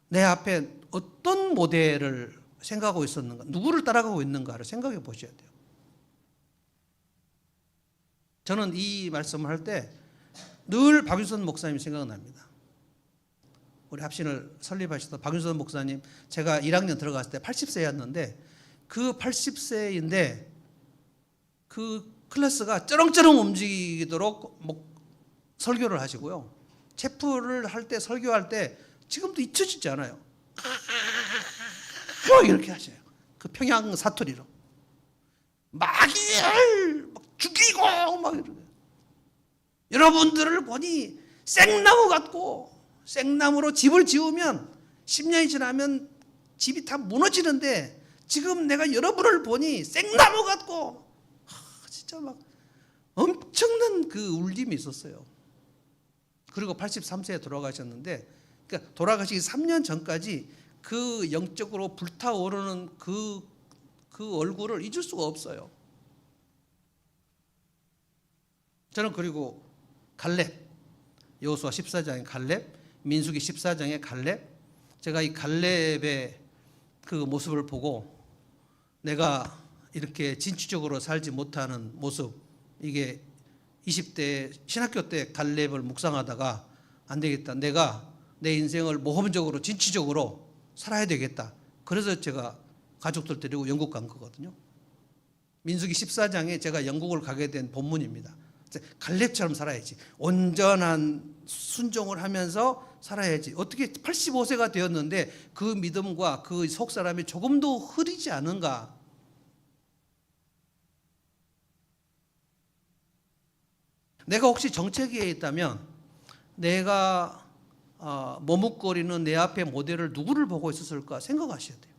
내 앞에 어떤 모델을 생각하고 있었는가, 누구를 따라가고 있는가를 생각해 보셔야 돼요. 저는 이 말씀을 할 때 늘 박윤선 목사님이 생각납니다. 우리 합신을 설립하시던 박윤선 목사님, 제가 1학년 들어갔을 때 80세였는데 그 80세인데 그 클래스가 쩌렁쩌렁 움직이도록 설교를 하시고요. 체프를 할 때, 설교할 때 지금도 잊혀지지 않아요. 이렇게 하셔요. 그 평양 사투리로. 마귀를 막 죽이고 막 이러고. 여러분들을 보니 생나무 같고, 생나무로 집을 지으면 10년이 지나면 집이 다 무너지는데 지금 내가 여러분을 보니 생나무 같고, 진짜 막 엄청난 그 울림이 있었어요. 그리고 83세에 돌아가셨는데, 그러니까 돌아가시기 3년 전까지 그 영적으로 불타오르는 그 얼굴을 잊을 수가 없어요. 저는 그리고 갈렙, 여호수아 14장의 갈렙, 민수기 14장의 갈렙, 제가 이 갈렙의 그 모습을 보고 내가 이렇게 진취적으로 살지 못하는 모습, 이게 20대 신학교 때 갈렙을 묵상하다가 안 되겠다, 내가 내 인생을 모험적으로 진취적으로 살아야 되겠다. 그래서 제가 가족들 데리고 영국 간 거거든요. 민수기 14장에 제가 영국을 가게 된 본문입니다. 갈렙처럼 살아야지. 온전한 순종을 하면서 살아야지. 어떻게 85세가 되었는데 그 믿음과 그 속사람이 조금도 흐리지 않은가? 내가 혹시 정체기에 있다면 내가 머뭇거리는 내 앞에 모델을 누구를 보고 있었을까 생각하셔야 돼요.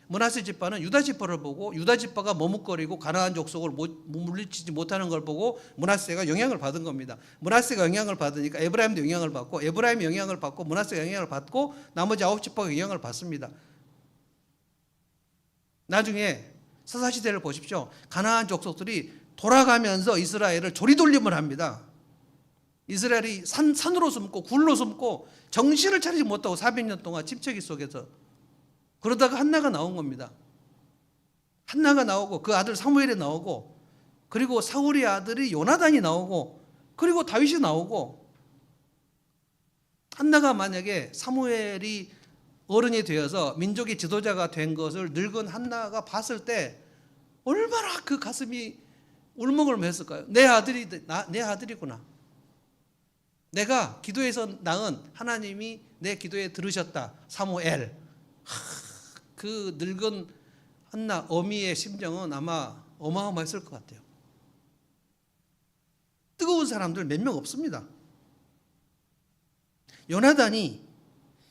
므낫세 지파는 유다 지파를 보고 유다 지파가 머뭇거리고 가나안 족속을 물리치지 못하는 걸 보고 므낫세가 영향을 받은 겁니다. 므낫세가 영향을 받으니까 에브라임도 영향을 받고 에브라임이 영향을 받고 므낫세가 영향을 받고 나머지 9지파가 영향을 받습니다. 나중에 사사시대를 보십시오. 가나안 족속들이 돌아가면서 이스라엘을 조리돌림을 합니다. 이스라엘이 산으로 숨고 굴로 숨고 정신을 차리지 못하고 400년 동안 침체기 속에서 그러다가 한나가 나온 겁니다. 한나가 나오고 그 아들 사무엘이 나오고 그리고 사울의 아들이 요나단이 나오고 그리고 다윗이 나오고 한나가 만약에 사무엘이 어른이 되어서 민족의 지도자가 된 것을 늙은 한나가 봤을 때 얼마나 그 가슴이 울먹을했을까요? 내 아들이구나. 내가 기도에서 낳은 하나님이 내 기도에 들으셨다. 사무엘. 그 늙은 한나 어미의 심정은 아마 어마어마했을 것 같아요. 뜨거운 사람들 몇 명 없습니다.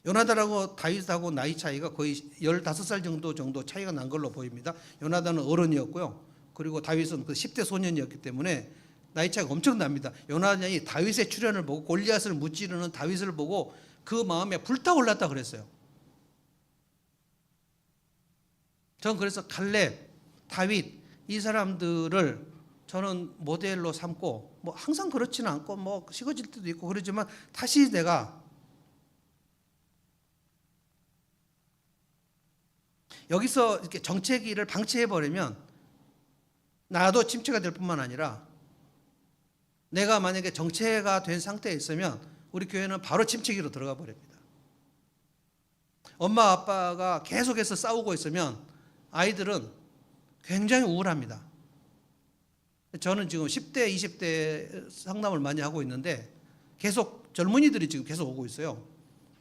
요나단하고 다윗하고 나이 차이가 거의 15살 정도 차이가 난 걸로 보입니다. 요나단은 어른이었고요. 그리고 다윗은 그 10대 소년이었기 때문에 나이 차이가 엄청납니다. 요나단이 다윗의 출현을 보고 골리앗을 무찌르는 다윗을 보고 그 마음에 불타올랐다 그랬어요. 저는 그래서 갈렙, 다윗 이 사람들을 저는 모델로 삼고 뭐 항상 그렇지는 않고 뭐 식어질 때도 있고 그러지만 다시 내가 여기서 이렇게 정체기를 방치해 버리면 나도 침체가 될 뿐만 아니라 내가 만약에 정체가 된 상태에 있으면 우리 교회는 바로 침체기로 들어가 버립니다. 엄마 아빠가 계속해서 싸우고 있으면 아이들은 굉장히 우울합니다. 저는 지금 10대, 20대 상담을 많이 하고 있는데 계속 젊은이들이 지금 계속 오고 있어요.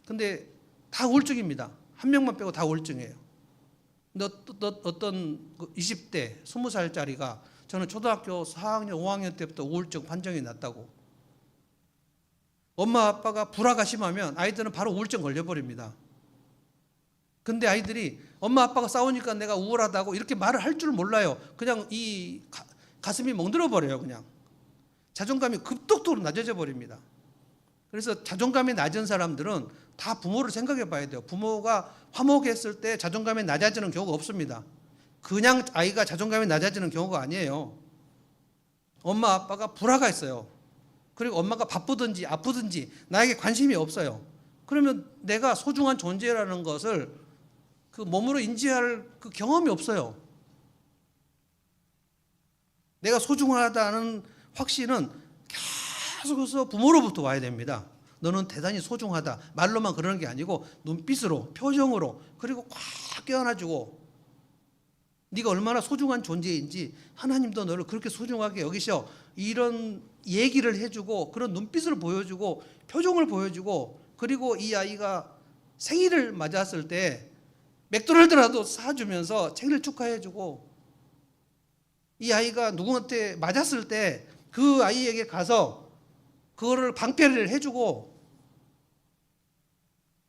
근데 다 우울증입니다. 한 명만 빼고 다 우울증이에요. 근데 어떤 20대, 20살짜리가 저는 초등학교 4학년, 5학년 때부터 우울증 판정이 났다고. 엄마 아빠가 불화가 심하면 아이들은 바로 우울증 걸려버립니다. 근데 아이들이 엄마 아빠가 싸우니까 내가 우울하다고 이렇게 말을 할 줄 몰라요. 그냥 이 가슴이 멍들어 버려요. 그냥 자존감이 급속도로 낮아져 버립니다. 그래서 자존감이 낮은 사람들은 다 부모를 생각해 봐야 돼요. 부모가 화목했을 때 자존감이 낮아지는 경우가 없습니다. 그냥 아이가 자존감이 낮아지는 경우가 아니에요. 엄마 아빠가 불화가 있어요. 그리고 엄마가 바쁘든지 아프든지 나에게 관심이 없어요. 그러면 내가 소중한 존재라는 것을 그 몸으로 인지할 그 경험이 없어요. 내가 소중하다는 확신은 계속해서 부모로부터 와야 됩니다. 너는 대단히 소중하다. 말로만 그러는 게 아니고 눈빛으로, 표정으로, 그리고 꽉 껴안아주고 네가 얼마나 소중한 존재인지 하나님도 너를 그렇게 소중하게 여기셔. 이런 얘기를 해주고 그런 눈빛을 보여주고 표정을 보여주고 그리고 이 아이가 생일을 맞았을 때 맥도날드라도 사주면서 생일 축하해주고 이 아이가 누구한테 맞았을 때 그 아이에게 가서 그거를 방패를 해주고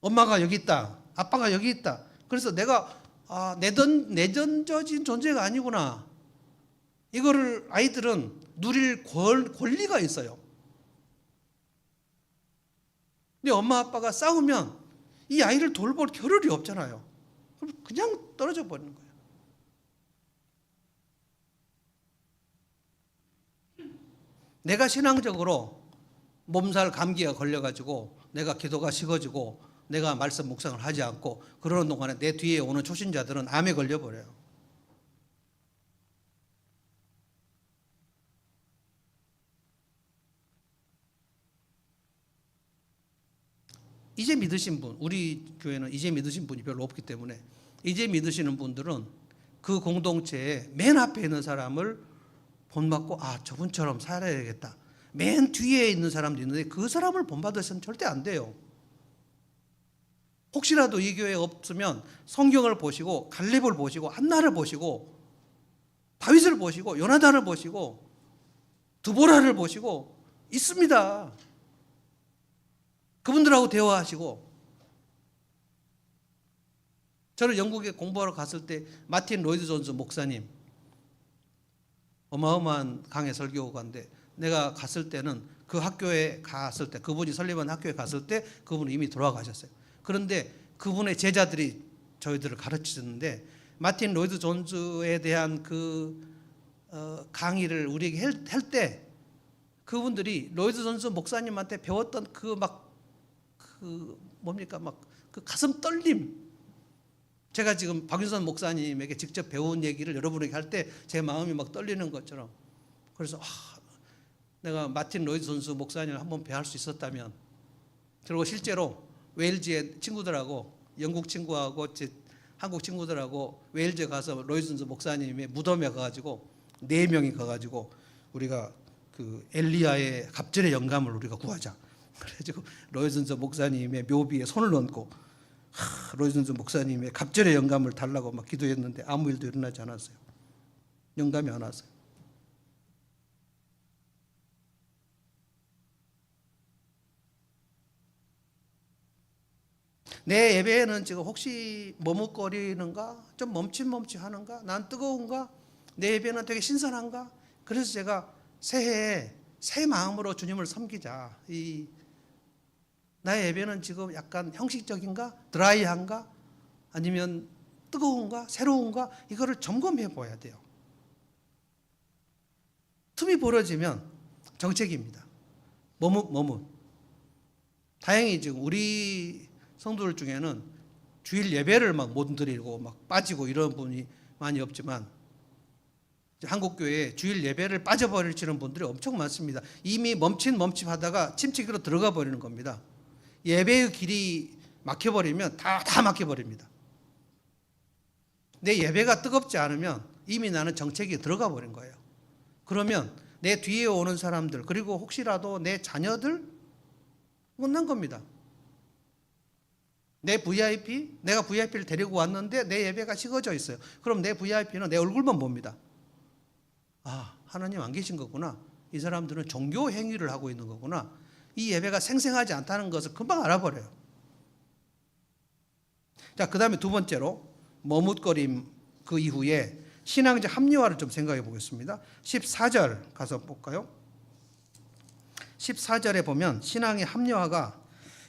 엄마가 여기 있다. 아빠가 여기 있다. 그래서 내가 내던져진 존재가 아니구나. 이거를 아이들은 누릴 권리가 있어요. 근데 엄마 아빠가 싸우면 이 아이를 돌볼 겨를이 없잖아요. 그럼 그냥 떨어져 버리는 거예요. 내가 신앙적으로 몸살 감기가 걸려가지고 내가 기도가 식어지고 내가 말씀 묵상을 하지 않고 그러는 동안에 내 뒤에 오는 초신자들은 암에 걸려버려요. 이제 믿으신 분, 우리 교회는 이제 믿으신 분이 별로 없기 때문에 이제 믿으시는 분들은 그 공동체의 맨 앞에 있는 사람을 본받고 저분처럼 살아야겠다. 맨 뒤에 있는 사람도 있는데 그 사람을 본받아서는 절대 안 돼요. 혹시라도 이 교회에 없으면 성경을 보시고 갈렙을 보시고 한나를 보시고 다윗을 보시고 요나단을 보시고 드보라를 보시고 있습니다. 그분들하고 대화하시고. 저는 영국에 공부하러 갔을 때 마틴 로이드 존스 목사님, 어마어마한 강해 설교가인데, 내가 갔을 때는 그 학교에 갔을 때, 그분이 설립한 학교에 갔을 때 그분은 이미 돌아가셨어요. 그런데 그분의 제자들이 저희들을 가르치셨는데, 마틴 로이드 존스에 대한 그 강의를 우리에게 할 때 그분들이 로이드 존스 목사님한테 배웠던 그 가슴 떨림, 제가 지금 박윤선 목사님에게 직접 배운 얘기를 여러분에게 할 때 제 마음이 막 떨리는 것처럼, 그래서 내가 마틴 로이드 존스 목사님을 한번 배울 수 있었다면. 그리고 실제로 웨일즈의 친구들하고, 영국 친구하고 한국 친구들하고 웨일즈에 가서 로이드 존스 목사님의 무덤에 가가지고 4명이 가가지고 우리가 그 엘리야의 갑절의 영감을 우리가 구하자. 그래가지고 로이드 존스 목사님의 묘비에 손을 얹고 로이드 존스 목사님의 갑절의 영감을 달라고 막 기도했는데 아무 일도 일어나지 않았어요. 영감이 안 왔어요. 내 예배에는 지금 혹시 머뭇거리는가? 좀 멈칫멈칫하는가? 난 뜨거운가? 내 예배는 되게 신선한가? 그래서 제가 새해에 새 마음으로 주님을 섬기자. 나의 예배는 지금 약간 형식적인가? 드라이한가? 아니면 뜨거운가? 새로운가? 이거를 점검해 봐야 돼요. 틈이 벌어지면 정책입니다. 머뭇. 다행히 지금 우리 성도들 중에는 주일 예배를 막 못 드리고 막 빠지고 이런 분이 많이 없지만, 한국교회에 주일 예배를 빠져버리시는 분들이 엄청 많습니다. 이미 멈칫하다가 침체기로 들어가 버리는 겁니다. 예배의 길이 막혀버리면 다 막혀버립니다. 내 예배가 뜨겁지 않으면 이미 나는 정책에 들어가 버린 거예요. 그러면 내 뒤에 오는 사람들, 그리고 혹시라도 내 자녀들 못난 겁니다. 내 VIP, 내가 VIP를 데리고 왔는데 내 예배가 식어져 있어요. 그럼 내 VIP는 내 얼굴만 봅니다. 하나님 안 계신 거구나. 이 사람들은 종교 행위를 하고 있는 거구나. 이 예배가 생생하지 않다는 것을 금방 알아버려요. 자, 그 다음에 두 번째로 머뭇거림, 그 이후에 신앙적 합리화를 좀 생각해 보겠습니다. 14절 가서 볼까요? 14절에 보면 신앙의 합리화가,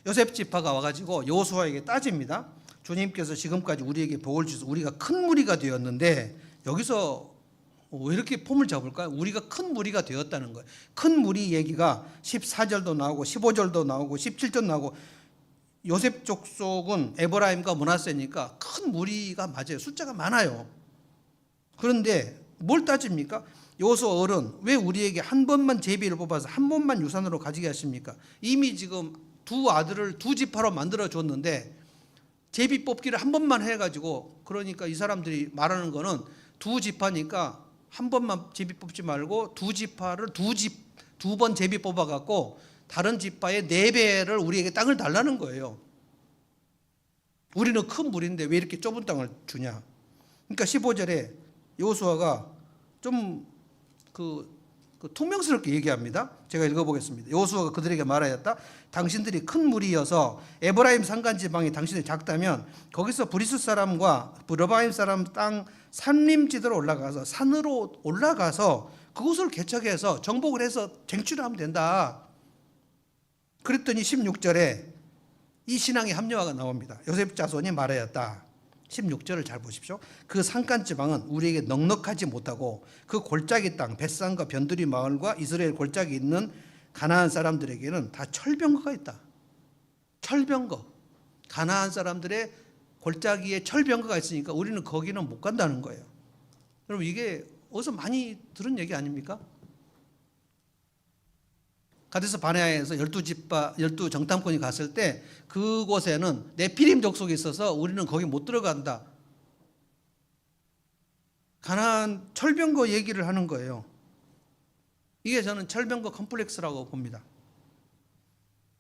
요셉 지파가 와가지고 여호수아에게 따집니다. 주님께서 지금까지 우리에게 복을 주셔서 우리가 큰 무리가 되었는데, 여기서 왜 이렇게 폼을 잡을까요? 우리가 큰 무리가 되었다는 거예요. 큰 무리 얘기가 14절도 나오고 15절도 나오고 17절 나오고, 요셉 족속은 에브라임과 므낫세니까 큰 무리가 맞아요. 숫자가 많아요. 그런데 뭘 따집니까? 여호수아 어른, 왜 우리에게 한 번만 제비를 뽑아서 한 번만 유산으로 가지게 하십니까? 이미 지금 두 아들을 두 지파로 만들어 줬는데 제비 뽑기를 한 번만 해가지고, 그러니까 이 사람들이 말하는 거는 두 지파니까 한 번만 제비 뽑지 말고 두 지파를 두 번 제비 뽑아갖고 다른 지파의 4배를 우리에게 땅을 달라는 거예요. 우리는 큰 무리인데 왜 이렇게 좁은 땅을 주냐. 그러니까 15절에 여호수아가 좀 투명스럽게 얘기합니다. 제가 읽어보겠습니다. 여호수아가 그들에게 말하였다. 당신들이 큰 무리여서 에브라임 산간 지방이 당신이 작다면 거기서 브리스 사람과 브르바임 사람 땅 산림지대로 산으로 올라가서 그곳을 개척해서 정복을 해서 쟁취를 하면 된다. 그랬더니 16절에 이 신앙의 합리화가 나옵니다. 요셉 자손이 말하였다. 16절을 잘 보십시오. 그 산간 지방은 우리에게 넉넉하지 못하고 그 골짜기 땅 벳산과 변두리 마을과 이스라엘 골짜기 있는 가나안 사람들에게는 다 철병거가 있다. 철병거. 가나안 사람들의 골짜기에 철병거가 있으니까 우리는 거기는 못 간다는 거예요. 여러분, 이게 어디서 많이 들은 얘기 아닙니까? 가데스 바네아에서 12지파 12정탐꾼이 갔을 때 그곳에는 네피림 족속이 있어서 우리는 거기 못 들어간다. 가나안 철병거 얘기를 하는 거예요. 이게 저는 철병거 컴플렉스라고 봅니다.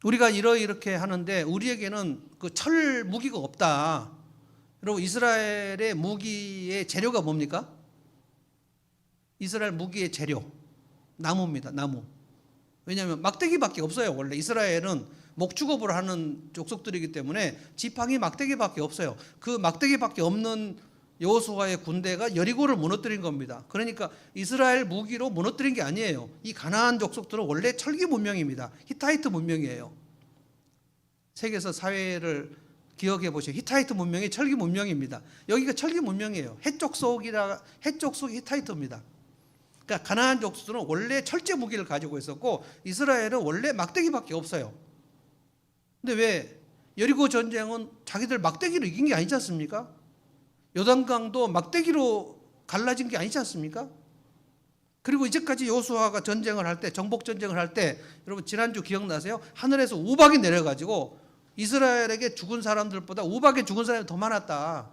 우리가 이렇게 하는데 우리에게는 그 철 무기가 없다. 여러분, 이스라엘의 무기의 재료가 뭡니까? 이스라엘 무기의 재료 나무입니다. 나무. 왜냐하면 막대기밖에 없어요. 원래 이스라엘은 목축업을 하는 족속들이기 때문에 지팡이 막대기밖에 없어요. 그 막대기밖에 없는 여호수아의 군대가 여리고를 무너뜨린 겁니다. 그러니까 이스라엘 무기로 무너뜨린 게 아니에요. 이 가나안 족속들은 원래 철기 문명입니다. 히타이트 문명이에요. 세계에서 사회를 기억해 보세요. 히타이트 문명이 철기 문명입니다. 여기가 철기 문명이에요. 해쪽 속이 히타이트입니다. 그러니까 가나안 족속들은 원래 철제 무기를 가지고 있었고 이스라엘은 원래 막대기밖에 없어요. 근데 왜 여리고 전쟁은 자기들 막대기로 이긴 게 아니지 않습니까? 요단강도 막대기로 갈라진 게 아니지 않습니까? 그리고 이제까지 여호수아가 전쟁을 할 때, 정복 전쟁을 할 때, 여러분 지난주 기억나세요? 하늘에서 우박이 내려가지고 이스라엘에게 죽은 사람들보다 우박에 죽은 사람이 더 많았다.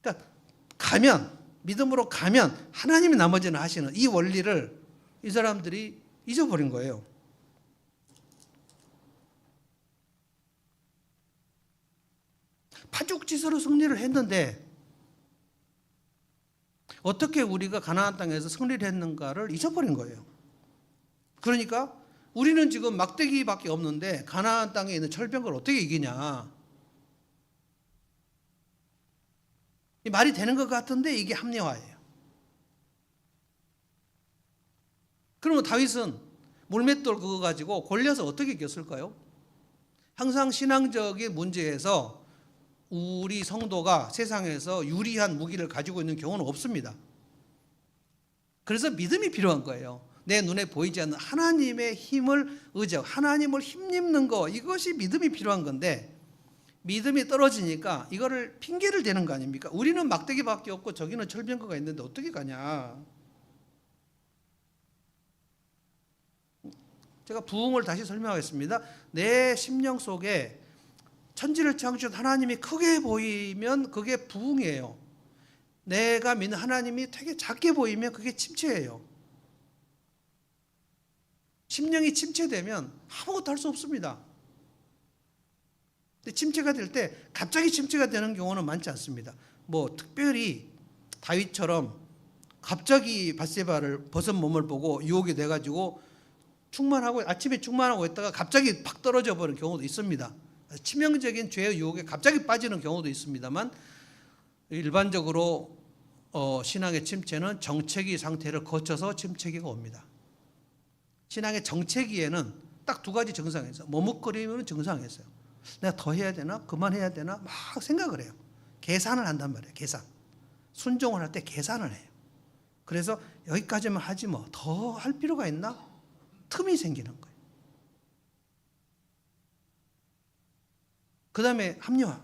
그러니까 믿음으로 가면 하나님이 나머지는 하시는 이 원리를 이 사람들이 잊어버린 거예요. 파죽지세로 승리를 했는데 어떻게 우리가 가나안 땅에서 승리를 했는가를 잊어버린 거예요. 그러니까 우리는 지금 막대기밖에 없는데 가나안 땅에 있는 철병거를 어떻게 이기냐. 이 말이 되는 것 같은데 이게 합리화예요. 그러면 다윗은 물맷돌 그거 가지고 골리앗을 어떻게 이겼을까요? 항상 신앙적인 문제에서 우리 성도가 세상에서 유리한 무기를 가지고 있는 경우는 없습니다. 그래서 믿음이 필요한 거예요. 내 눈에 보이지 않는 하나님의 힘을 의지하고 하나님을 힘입는 거, 이것이 믿음이 필요한 건데 믿음이 떨어지니까 이거를 핑계를 대는 거 아닙니까? 우리는 막대기밖에 없고 저기는 철병거가 있는데 어떻게 가냐. 제가 부흥을 다시 설명하겠습니다. 내 심령 속에 천지를 창조한 하나님이 크게 보이면 그게 부흥이에요. 내가 믿는 하나님이 되게 작게 보이면 그게 침체예요. 심령이 침체되면 아무것도 할 수 없습니다. 근데 침체가 될 때 갑자기 침체가 되는 경우는 많지 않습니다. 뭐 특별히 다윗처럼 갑자기 밧세바를 벗은 몸을 보고 유혹이 돼가지고 아침에 충만하고 있다가 갑자기 팍 떨어져 버리는 경우도 있습니다. 치명적인 죄의 유혹에 갑자기 빠지는 경우도 있습니다만 일반적으로 신앙의 침체는 정체기 상태를 거쳐서 침체기가 옵니다. 신앙의 정체기에는 딱 두 가지 증상이 있어요. 머뭇거리면 증상이 있어요. 내가 더 해야 되나? 그만해야 되나? 막 생각을 해요. 계산을 한단 말이에요. 계산. 순종을 할 때 계산을 해요. 그래서 여기까지만 하지 뭐 더 할 필요가 있나? 틈이 생기는 거예요. 그 다음에 합리화.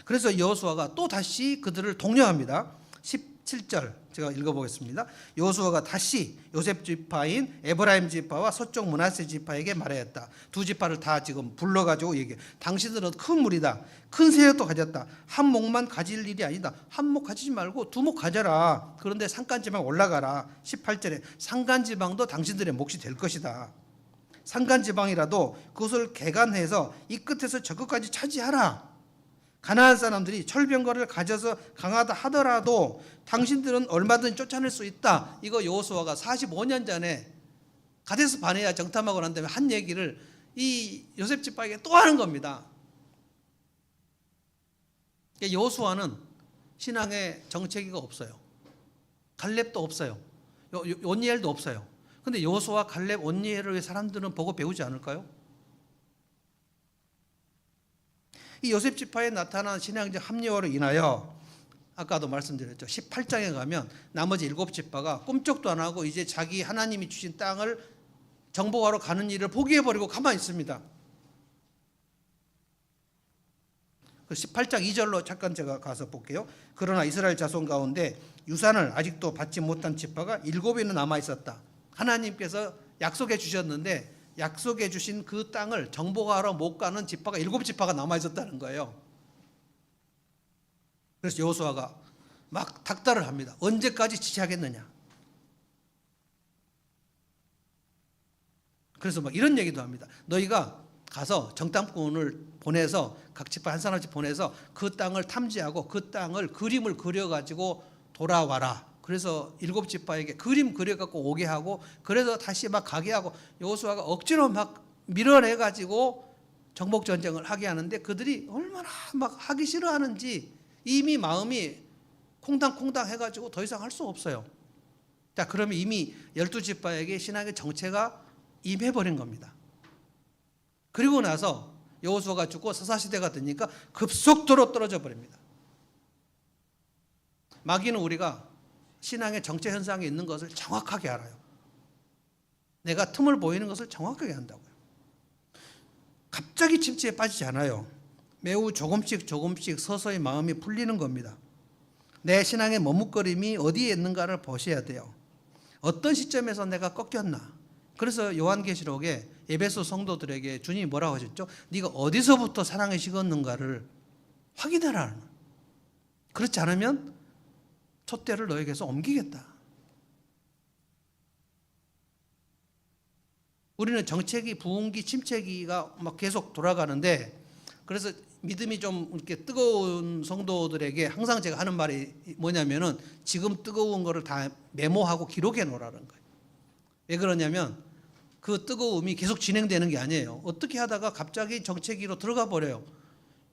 그래서 여호수아가 또 다시 그들을 독려합니다. 17절 제가 읽어보겠습니다. 여호수아가 다시 요셉 지파인 에브라임 지파와 서쪽 므낫세 지파에게 말하였다. 두 지파를 다 지금 불러가지고 얘기해. 당신들은 큰 무리다. 큰 세력도 가졌다. 한 목만 가질 일이 아니다. 한 목 가지지 말고 두 목 가져라. 그런데 산간지방 올라가라. 18절에 산간지방도 당신들의 몫이 될 것이다. 산간지방이라도 그것을 개간해서 이 끝에서 저 끝까지 차지하라. 가나안 사람들이 철병거를 가져서 강하다 하더라도 당신들은 얼마든지 쫓아낼 수 있다. 이거 여호수아가 45년 전에 가데스 바네아 정탐하고 난 다음에 한 얘기를 이 요셉 지파에게 또 하는 겁니다. 여호수아는 신앙에 정체기가 없어요. 갈렙도 없어요. 온니엘도 없어요. 근데 여호수아, 갈렙, 온니엘을 왜 사람들은 보고 배우지 않을까요? 이 요셉 지파에 나타난 신앙적 합리화로 인하여 아까도 말씀드렸죠. 18장에 가면 나머지 7지파가 꿈쩍도 안 하고 이제 자기 하나님이 주신 땅을 정복하러 가는 일을 포기해버리고 가만히 있습니다. 그 18장 2절로 잠깐 제가 가서 볼게요. 그러나 이스라엘 자손 가운데 유산을 아직도 받지 못한 지파가 7이나 남아 있었다. 하나님께서 약속해 주셨는데 약속해 주신 그 땅을 정복하러 못 가는 지파가 7지파가 남아 있었다는 거예요. 그래서 여호수아가 막 닥달을 합니다. 언제까지 지체하겠느냐. 그래서 막 이런 얘기도 합니다. 너희가 가서 정탐꾼을 보내서 각 지파 한 사람씩 보내서 그 땅을 탐지하고 그 땅을 그림을 그려가지고 돌아와라. 그래서 7지파에게 그림 그려갖고 오게 하고, 그래서 다시 막 가게 하고, 여호수아가 억지로 막 밀어내가지고 정복전쟁을 하게 하는데, 그들이 얼마나 막 하기 싫어하는지 이미 마음이 콩당콩당 해가지고 더 이상 할 수 없어요. 자, 그러면 이미 12지파에게 신앙의 정체가 임해버린 겁니다. 그리고 나서 여호수아가 죽고 사사시대가 되니까 급속도로 떨어져 버립니다. 마귀는 우리가 신앙의 정체 현상에 있는 것을 정확하게 알아요. 내가 틈을 보이는 것을 정확하게 한다고요. 갑자기 침체에 빠지지 않아요. 매우 조금씩 서서히 마음이 풀리는 겁니다. 내 신앙의 머뭇거림이 어디에 있는가를 보셔야 돼요. 어떤 시점에서 내가 꺾였나. 그래서 요한계시록에 에베소 성도들에게 주님이 뭐라고 하셨죠? 네가 어디서부터 사랑에 식었는가를 확인해라. 그렇지 않으면 촛대를 너에게서 옮기겠다. 우리는 정체기, 부흥기, 침체기가 막 계속 돌아가는데, 그래서 믿음이 좀 이렇게 뜨거운 성도들에게 항상 제가 하는 말이 뭐냐면은 지금 뜨거운 거를 다 메모하고 기록해 놓으라는 거예요. 왜 그러냐면 그 뜨거움이 계속 진행되는 게 아니에요. 어떻게 하다가 갑자기 정체기로 들어가 버려요.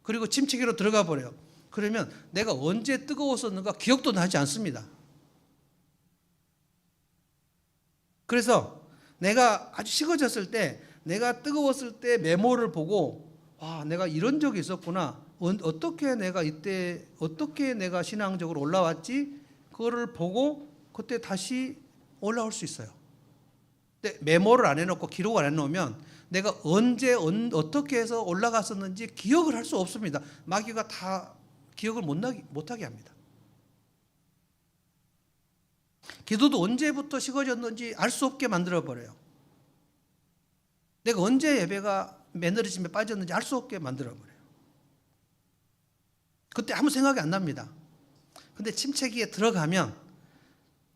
그리고 침체기로 들어가 버려요. 그러면 내가 언제 뜨거웠었는가 기억도 나지 않습니다. 그래서 내가 아주 식어졌을 때, 내가 뜨거웠을 때 메모를 보고, 와, 내가 이런 적이 있었구나. 어떻게 내가 이때, 어떻게 내가 신앙적으로 올라왔지? 그거를 보고 그때 다시 올라올 수 있어요. 근데 메모를 안 해놓고 기록을 안 해놓으면 내가 언제 어떻게 해서 올라갔었는지 기억을 할 수 없습니다. 마귀가 다 기억을 못하게 합니다. 기도도 언제부터 식어졌는지 알 수 없게 만들어버려요. 내가 언제 예배가 매너리즘에 빠졌는지 알 수 없게 만들어버려요. 그때 아무 생각이 안 납니다. 근데 침체기에 들어가면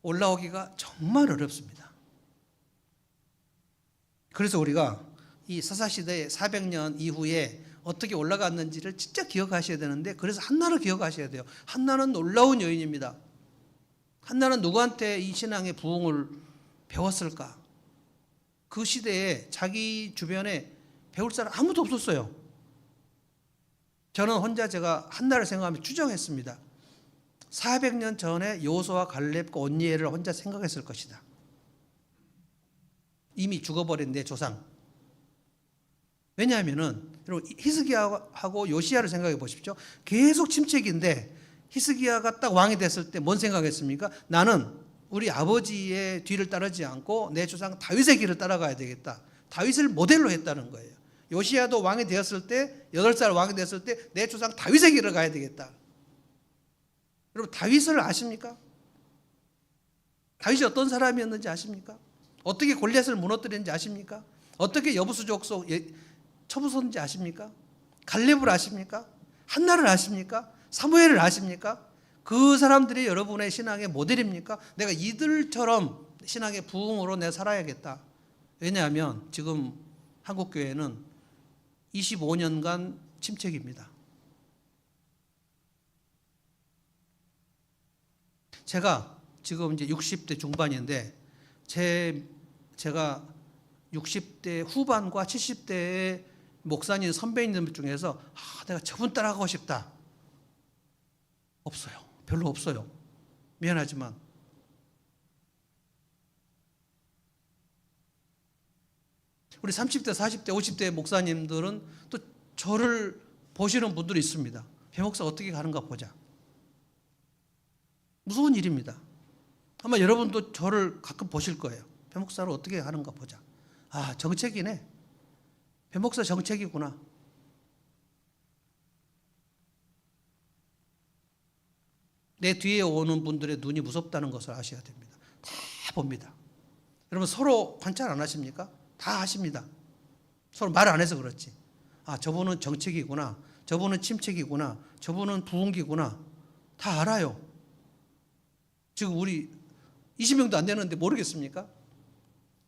올라오기가 정말 어렵습니다. 그래서 우리가 이 사사시대의 400년 이후에 어떻게 올라갔는지를 진짜 기억하셔야 되는데, 그래서 한나를 기억하셔야 돼요. 한나는 놀라운 여인입니다. 한나는 누구한테 이 신앙의 부흥을 배웠을까? 그 시대에 자기 주변에 배울 사람 아무도 없었어요. 저는 혼자 제가 한나를 생각하며 추정했습니다. 400년 전에 여호수아 갈렙과 온니엘을 혼자 생각했을 것이다. 이미 죽어버린 내 조상. 왜냐하면은 여러분 히스기야하고 요시야를 생각해 보십시오. 계속 침체기인데 히스기야가 딱 왕이 됐을 때 뭔 생각했습니까? 나는 우리 아버지의 뒤를 따르지 않고 내 조상 다윗의 길을 따라가야 되겠다. 다윗을 모델로 했다는 거예요. 요시야도 왕이 되었을 때, 8살 왕이 됐을 때 내 조상 다윗의 길을 가야 되겠다. 여러분 다윗을 아십니까? 다윗이 어떤 사람이었는지 아십니까? 어떻게 골리앗을 무너뜨렸는지 아십니까? 어떻게 여부수 족속 쳐부쉈는지 아십니까? 갈렙을 아십니까? 한나를 아십니까? 사무엘을 아십니까? 그 사람들이 여러분의 신앙의 모델입니까? 내가 이들처럼 신앙의 부흥으로 내가 살아야겠다. 왜냐하면 지금 한국교회는 25년간 침체기입니다. 제가 지금 이제 60대 중반인데 제가 60대 후반과 70대의 목사님 선배님들 중에서 내가 저분 따라가고 싶다. 없어요. 별로 없어요. 미안하지만. 우리 30대, 40대, 50대 목사님들은 또 저를 보시는 분들이 있습니다. 배 목사 어떻게 가는가 보자. 무서운 일입니다. 아마 여러분도 저를 가끔 보실 거예요. 배 목사를 어떻게 하는가 보자. 아, 정책이네. 배 목사 정책이구나. 내 뒤에 오는 분들의 눈이 무섭다는 것을 아셔야 됩니다. 다 봅니다. 여러분 서로 관찰 안 하십니까? 다 하십니다. 서로 말 안 해서 그렇지. 아, 저분은 정책이구나. 저분은 침책이구나. 저분은 부흥기구나. 다 알아요. 지금 우리 20명도 안 되는데 모르겠습니까?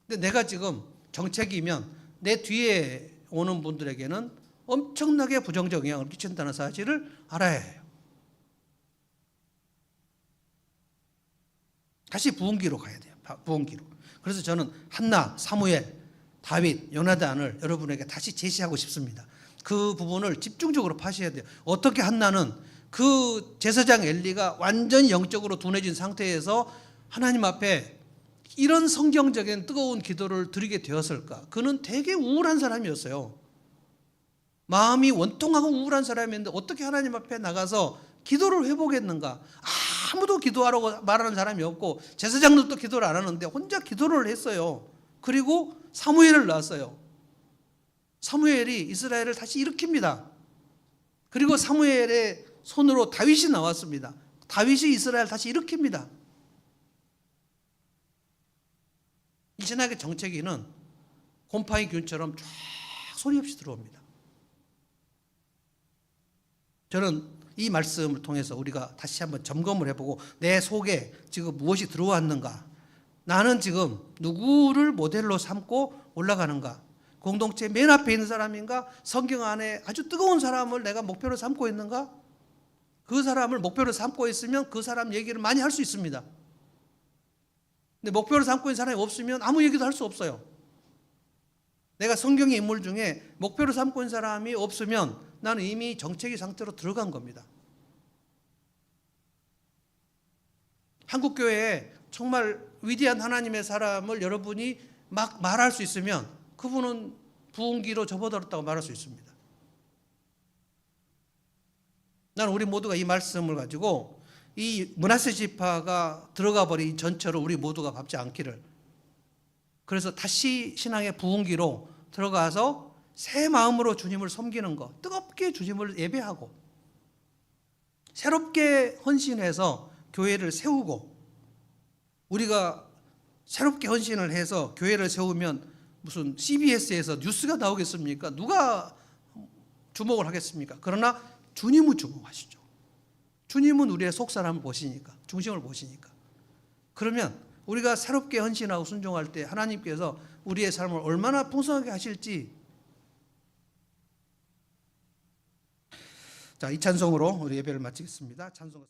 근데 내가 지금 정책이면 내 뒤에 오는 분들에게는 엄청나게 부정적 영향을 끼친다는 사실을 알아야 해요. 다시 부흥기로 가야 돼요. 부흥기로. 그래서 저는 한나, 사무엘, 다윗, 요나단을 여러분에게 다시 제시하고 싶습니다. 그 부분을 집중적으로 파셔야 돼요. 어떻게 한나는 그 제사장 엘리가 완전히 영적으로 둔해진 상태에서 하나님 앞에 이런 성경적인 뜨거운 기도를 드리게 되었을까? 그는 되게 우울한 사람이었어요. 마음이 원통하고 우울한 사람인데 어떻게 하나님 앞에 나가서 기도를 해보겠는가? 아무도 기도하라고 말하는 사람이 없고 제사장들도 기도를 안 하는데 혼자 기도를 했어요. 그리고 사무엘을 낳았어요. 사무엘이 이스라엘을 다시 일으킵니다. 그리고 사무엘의 손으로 다윗이 나왔습니다. 다윗이 이스라엘 다시 일으킵니다. 이 신학의 정체기는 곰팡이 균처럼 쫙 소리 없이 들어옵니다. 저는 이 말씀을 통해서 우리가 다시 한번 점검을 해보고 내 속에 지금 무엇이 들어왔는가? 나는 지금 누구를 모델로 삼고 올라가는가? 공동체 맨 앞에 있는 사람인가? 성경 안에 아주 뜨거운 사람을 내가 목표로 삼고 있는가? 그 사람을 목표로 삼고 있으면 그 사람 얘기를 많이 할 수 있습니다. 근데 목표로 삼고 있는 사람이 없으면 아무 얘기도 할 수 없어요. 내가 성경의 인물 중에 목표로 삼고 있는 사람이 없으면 나는 이미 정체기 상태로 들어간 겁니다. 한국교회에 정말 위대한 하나님의 사람을 여러분이 막 말할 수 있으면 그분은 부흥기로 접어들었다고 말할 수 있습니다. 나는 우리 모두가 이 말씀을 가지고 이 므낫세 지파가 들어가 버린 전철을 우리 모두가 밟지 않기를, 그래서 다시 신앙의 부흥기로 들어가서 새 마음으로 주님을 섬기는 것, 뜨겁게 주님을 예배하고 새롭게 헌신해서 교회를 세우고, 우리가 새롭게 헌신을 해서 교회를 세우면 무슨 CBS에서 뉴스가 나오겠습니까? 누가 주목을 하겠습니까? 그러나 주님은 주목하시죠. 주님은 우리의 속사람을 보시니까, 중심을 보시니까. 그러면 우리가 새롭게 헌신하고 순종할 때 하나님께서 우리의 삶을 얼마나 풍성하게 하실지. 자, 이 찬송으로 우리 예배를 마치겠습니다. 찬송